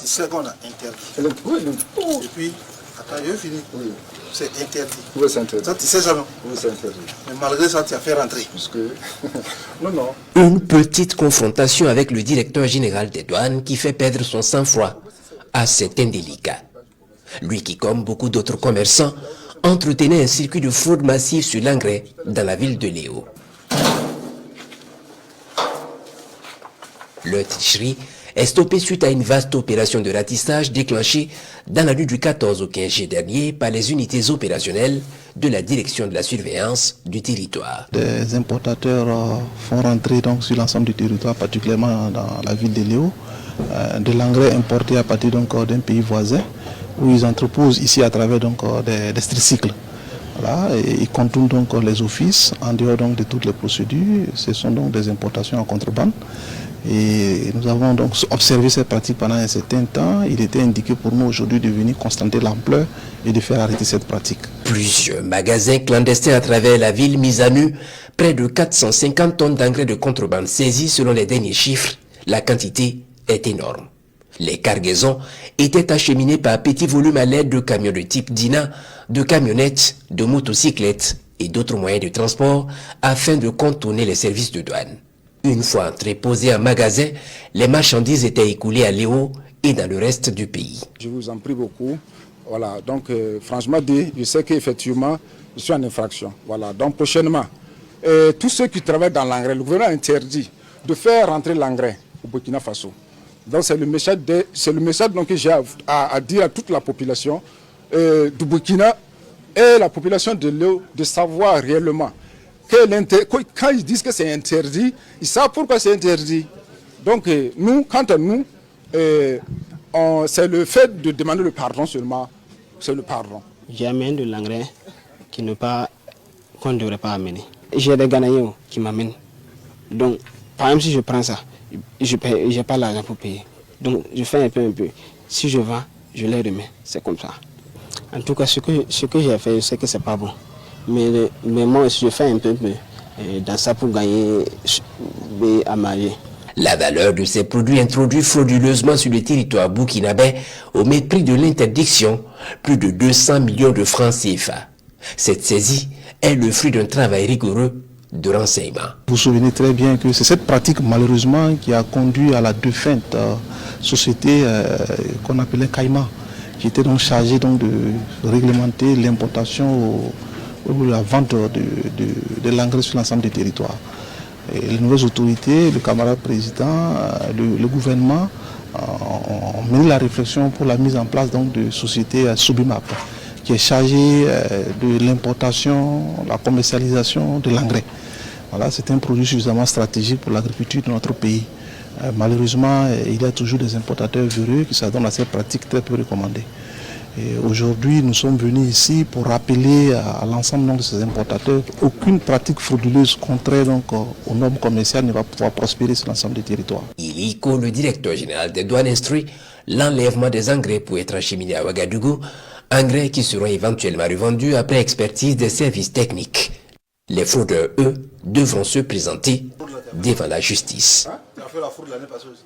C'est qu'on a interdit. Oui. Et puis, attends, je finis. Oui. C'est interdit. Oui, c'est interdit. Ça, tu sais ça, non? Oui, c'est interdit. Mais malgré ça, tu as fait rentrer. Parce que... non. Une petite confrontation avec le directeur général des douanes qui fait perdre son sang-froid à certains délicats. Lui qui, comme beaucoup d'autres commerçants, entretenait un circuit de fraude massive sur l'engrais dans la ville de Léo. Le tricherie est stoppé suite à une vaste opération de ratissage déclenchée dans la nuit du 14 au 15 juillet dernier par les unités opérationnelles de la direction de la surveillance du territoire. Des importateurs font rentrer donc sur l'ensemble du territoire, particulièrement dans la ville de Léo, de l'engrais importé à partir d'un pays voisin, où ils entreposent ici à travers des tricycles. Voilà, et ils contournent donc les offices en dehors donc de toutes les procédures. Ce sont donc des importations en contrebande. Et nous avons donc observé cette pratique pendant un certain temps. Il était indiqué pour nous aujourd'hui de venir constater l'ampleur et de faire arrêter cette pratique. Plusieurs magasins clandestins à travers la ville mis à nu, près de 450 tonnes d'engrais de contrebande saisis selon les derniers chiffres. La quantité est énorme. Les cargaisons étaient acheminées par petits volumes à l'aide de camions de type Dina, de camionnettes, de motocyclettes et d'autres moyens de transport afin de contourner les services de douane. Une fois entreposées en magasin, les marchandises étaient écoulées à Léo et dans le reste du pays. Je vous en prie beaucoup. Voilà, donc franchement dit, je sais qu'effectivement, je suis en infraction. Voilà, donc prochainement, tous ceux qui travaillent dans l'engrais, le gouvernement interdit de faire rentrer l'engrais au Burkina Faso. Donc c'est le message donc, que j'ai à dire à toute la population du Burkina et la population de Léo de savoir réellement quand ils disent que c'est interdit, ils savent pourquoi c'est interdit. Donc nous, quant à nous, c'est le fait de demander le pardon seulement, c'est le pardon. J'amène de l'engrais qu'on ne devrait pas amener. J'ai des Ghanéens qui m'amènent. Donc, par exemple, si je prends ça, je n'ai pas l'argent pour payer. Donc, je fais un peu. Si je vends, je les remets. C'est comme ça. En tout cas, ce que j'ai fait, je sais que ce n'est pas bon. Mais moi, je fais un peu dans ça pour gagner à manger. La valeur de ces produits introduits frauduleusement sur le territoire burkinabé au mépris de l'interdiction, plus de 200 millions de francs CFA. Cette saisie est le fruit d'un travail rigoureux de renseignement. Vous vous souvenez très bien que c'est cette pratique malheureusement qui a conduit à la défunte société qu'on appelait Caïma, qui était donc chargée donc de réglementer l'importation ou la vente de l'engrais sur l'ensemble du territoire. Et les nouvelles autorités, le camarade président, le gouvernement ont mené la réflexion pour la mise en place donc, de société Subimap, qui est chargée de l'importation, la commercialisation de l'engrais. Voilà, c'est un produit suffisamment stratégique pour l'agriculture de notre pays. Malheureusement, il y a toujours des importateurs véreux qui s'adonnent à cette pratique très peu recommandée. Aujourd'hui, nous sommes venus ici pour rappeler à l'ensemble de ces importateurs qu'aucune pratique frauduleuse contraire donc, aux normes commerciales ne va pouvoir prospérer sur l'ensemble des territoires. Iliko, le directeur général des douanes, instruit l'enlèvement des engrais pour être acheminés à Ouagadougou, engrais qui seront éventuellement revendus après expertise des services techniques. Les fraudeurs, eux, devront se présenter devant la justice. Tu as fait la fraude l'année passée aussi.